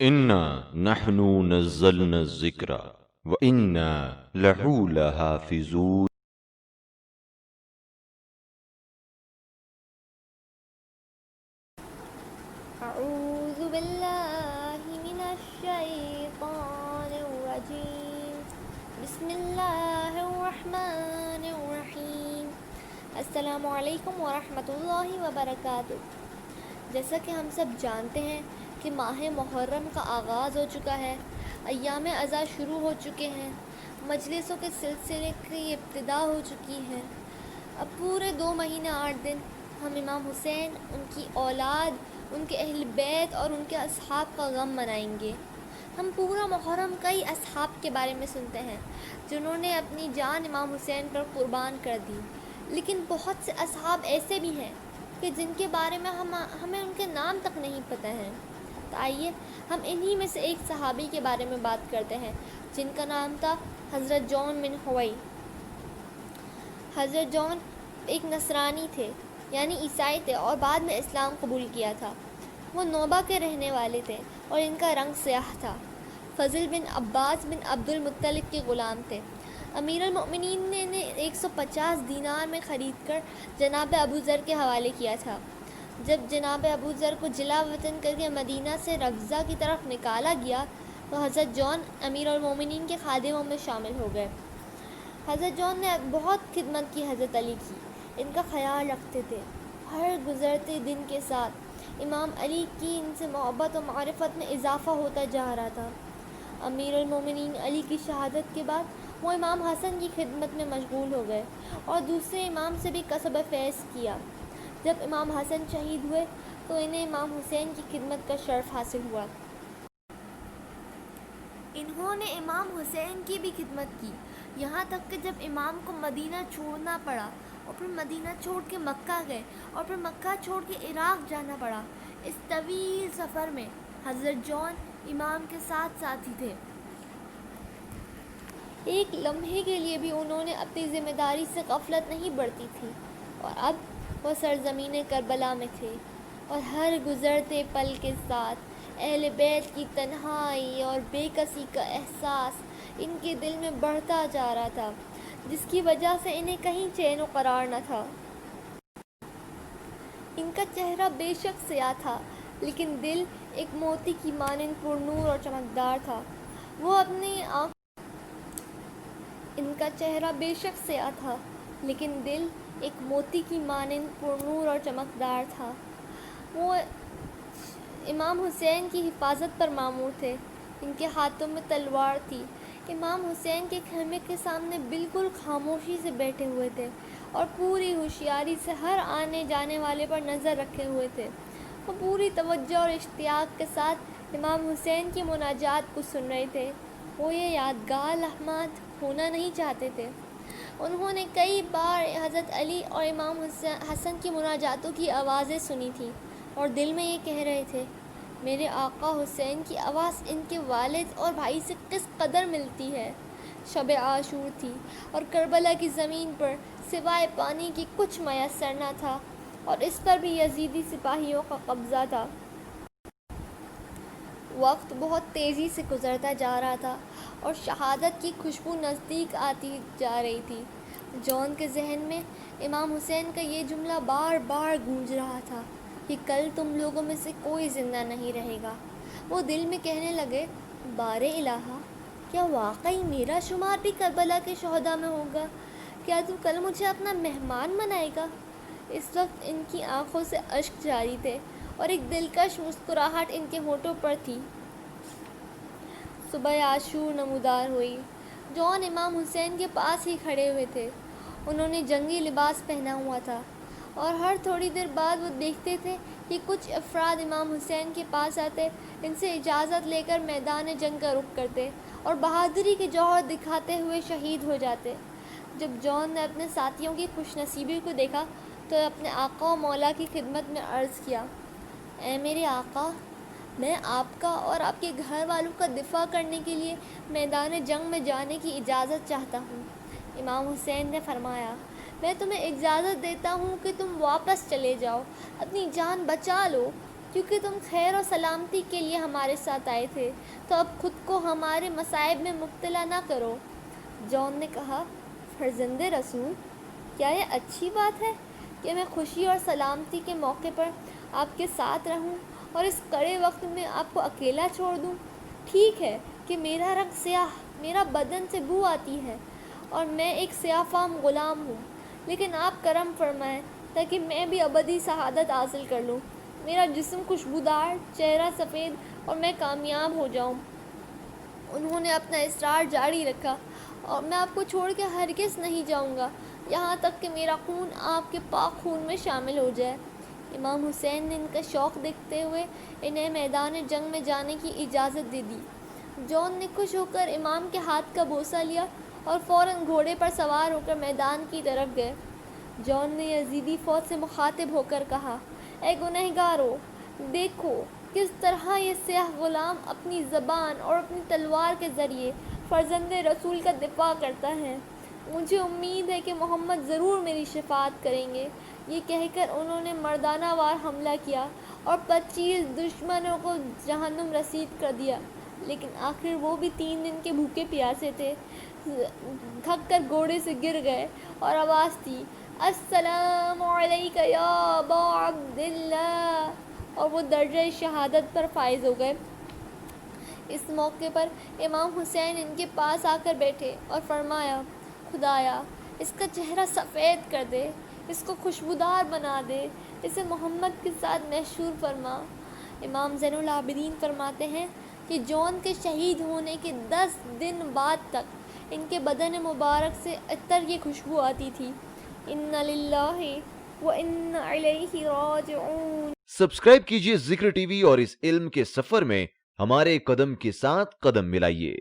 انا نحن نزلنا الذکر وانا لہو لحافظون۔ اعوذ باللہ من الشیطان الرجیم، بسم اللہ الرحمن الرحیم۔ السلام علیکم ورحمۃ اللہ وبرکاتہ۔ جیسا کہ ہم سب جانتے ہیں کہ ماہ محرم کا آغاز ہو چکا ہے، ایام عزا شروع ہو چکے ہیں، مجلسوں کے سلسلے کی ابتدا ہو چکی ہے۔ اب پورے 2 مہینے 8 دن ہم امام حسین، ان کی اولاد، ان کے اہل بیت اور ان کے اصحاب کا غم منائیں گے۔ ہم پورا محرم کئی اصحاب کے بارے میں سنتے ہیں جنہوں نے اپنی جان امام حسین پر قربان کر دی، لیکن بہت سے اصحاب ایسے بھی ہیں کہ جن کے بارے میں ہمیں ان کے نام تک نہیں پتہ ہیں۔ تو آئیے ہم انہی میں سے ایک صحابی کے بارے میں بات کرتے ہیں جن کا نام تھا حضرت جون بن ہوئی۔ حضرت جون ایک نصرانی تھے، یعنی عیسائی تھے، اور بعد میں اسلام قبول کیا تھا۔ وہ نوبہ کے رہنے والے تھے اور ان کا رنگ سیاہ تھا۔ فضل بن عباس بن عبد المطلب کے غلام تھے۔ امیر المؤمنین نے انہیں 150 دینار میں خرید کر جناب ابو ذر کے حوالے کیا تھا۔ جب جناب ابو ذر کو جلا وطن کر کے مدینہ سے رفضہ کی طرف نکالا گیا تو حضرت جون امیر المؤمنین کے خادموں میں شامل ہو گئے۔ حضرت جون نے بہت خدمت کی حضرت علی کی، ان کا خیال رکھتے تھے۔ ہر گزرتے دن کے ساتھ امام علی کی ان سے محبت و معرفت میں اضافہ ہوتا جا رہا تھا۔ امیر المومنین علی کی شہادت کے بعد وہ امام حسن کی خدمت میں مشغول ہو گئے اور دوسرے امام سے بھی کسب فیض کیا۔ جب امام حسن شہید ہوئے تو انہیں امام حسین کی خدمت کا شرف حاصل ہوا۔ انہوں نے امام حسین کی بھی خدمت کی، یہاں تک کہ جب امام کو مدینہ چھوڑنا پڑا اور پھر مدینہ چھوڑ کے مکہ گئے اور پھر مکہ چھوڑ کے عراق جانا پڑا۔ اس طویل سفر میں حضرت جون امام کے ساتھ ساتھی تھے۔ ایک لمحے کے لیے بھی انہوں نے اپنی ذمہ داری سے غفلت نہیں برتی تھی، اور اب وہ سرزمین کربلا میں تھے، اور ہر گزرتے پل کے ساتھ اہل بیت کی تنہائی اور بے کسی کا احساس ان کے دل میں بڑھتا جا رہا تھا، جس کی وجہ سے انہیں کہیں چین و قرار نہ تھا۔ ان کا چہرہ بے شک سیاہ تھا، لیکن دل ایک موتی کی مانند پر نور اور چمکدار تھا۔ وہ اپنی ان کا چہرہ بے شک سیاہ تھا، لیکن دل ایک موتی کی مانند پر نور اور چمکدار تھا۔ وہ امام حسین کی حفاظت پر مامور تھے، ان کے ہاتھوں میں تلوار تھی۔ امام حسین کے خیمے کے سامنے بالکل خاموشی سے بیٹھے ہوئے تھے اور پوری ہوشیاری سے ہر آنے جانے والے پر نظر رکھے ہوئے تھے۔ وہ پوری توجہ اور اشتیاق کے ساتھ امام حسین کی مناجات کو سن رہے تھے۔ وہ یہ یادگار لمحات کھونا نہیں چاہتے تھے۔ انہوں نے کئی بار حضرت علی اور امام حسن کی مناجاتوں کی آوازیں سنی تھیں اور دل میں یہ کہہ رہے تھے، میرے آقا حسین کی آواز ان کے والد اور بھائی سے کس قدر ملتی ہے۔ شب عاشور تھی اور کربلا کی زمین پر سوائے پانی کی کچھ میسر نہ تھا، اور اس پر بھی یزیدی سپاہیوں کا قبضہ تھا۔ وقت بہت تیزی سے گزرتا جا رہا تھا اور شہادت کی خوشبو نزدیک آتی جا رہی تھی۔ جون کے ذہن میں امام حسین کا یہ جملہ بار بار گونج رہا تھا کہ کل تم لوگوں میں سے کوئی زندہ نہیں رہے گا۔ وہ دل میں کہنے لگے، بار الہا، کیا واقعی میرا شمار بھی کربلا کے شہداء میں ہوگا؟ کیا تو کل مجھے اپنا مہمان بنائے گا؟ اس وقت ان کی آنکھوں سے اشک جاری تھے اور ایک دلکش مسکراہٹ ان کے ہونٹوں پر تھی۔ صبح عاشور نمودار ہوئی۔ جون امام حسین کے پاس ہی کھڑے ہوئے تھے۔ انہوں نے جنگی لباس پہنا ہوا تھا اور ہر تھوڑی دیر بعد وہ دیکھتے تھے کہ کچھ افراد امام حسین کے پاس آتے، ان سے اجازت لے کر میدان جنگ کا رخ کرتے اور بہادری کے جوہر دکھاتے ہوئے شہید ہو جاتے۔ جب جون نے اپنے ساتھیوں کی خوش نصیبی کو دیکھا تو اپنے آقا و مولا کی خدمت میں عرض کیا، اے میرے آقا، میں آپ کا اور آپ کے گھر والوں کا دفاع کرنے کے لیے میدان جنگ میں جانے کی اجازت چاہتا ہوں۔ امام حسین نے فرمایا، میں تمہیں اجازت دیتا ہوں کہ تم واپس چلے جاؤ، اپنی جان بچا لو۔ کیونکہ تم خیر اور سلامتی کے لیے ہمارے ساتھ آئے تھے، تو اب خود کو ہمارے مصائب میں مبتلا نہ کرو۔ جان نے کہا، فرزند رسول، کیا یہ اچھی بات ہے کہ میں خوشی اور سلامتی کے موقع پر آپ کے ساتھ رہوں اور اس کڑے وقت میں آپ کو اکیلا چھوڑ دوں؟ ٹھیک ہے کہ میرا رنگ سیاہ، میرا بدن سے بو آتی ہے اور میں ایک سیاہ فام غلام ہوں، لیکن آپ کرم فرمائیں تاکہ میں بھی ابدی شہادت حاصل کر لوں، میرا جسم خوشبودار، چہرہ سفید اور میں کامیاب ہو جاؤں۔ انہوں نے اپنا اصرار جاری رکھا، اور میں آپ کو چھوڑ کے ہرگز نہیں جاؤں گا یہاں تک کہ میرا خون آپ کے پاک خون میں شامل ہو جائے۔ امام حسین نے ان کا شوق دیکھتے ہوئے انہیں میدان جنگ میں جانے کی اجازت دے دی۔ جان نے خوش ہو کر امام کے ہاتھ کا بوسہ لیا اور فوراً گھوڑے پر سوار ہو کر میدان کی طرف گئے۔ جان نے یزیدی فوج سے مخاطب ہو کر کہا، اے گنہگارو، دیکھو کس طرح یہ سیاہ غلام اپنی زبان اور اپنی تلوار کے ذریعے فرزند رسول کا دفاع کرتا ہے۔ مجھے امید ہے کہ محمد ضرور میری شفاعت کریں گے۔ یہ کہہ کر انہوں نے مردانہ وار حملہ کیا اور 25 دشمنوں کو جہنم رسید کر دیا، لیکن آخر وہ بھی 3 دن کے بھوکے پیاسے تھے، تھک کر گھوڑے سے گر گئے اور آواز تھی، السلام علیک یا ابا عبداللہ، اور وہ درجہ شہادت پر فائز ہو گئے۔ اس موقع پر امام حسین ان کے پاس آ کر بیٹھے اور فرمایا، خدایا اس کا چہرہ سفید کر دے، اس کو خوشبودار بنا دے، اسے محمد کے ساتھ محشور فرما۔ امام زین العابدین فرماتے ہیں کہ جون کے شہید ہونے کے 10 دن بعد تک ان کے بدن مبارک سے عطر کی خوشبو آتی تھی۔ اِنَّ لِلَّهِ وَإِنَّ إِلَيْهِ راجعون۔ سبسکرائب کیجئے ذکر ٹی وی اور اس علم کے سفر میں ہمارے قدم کے ساتھ قدم ملائیے۔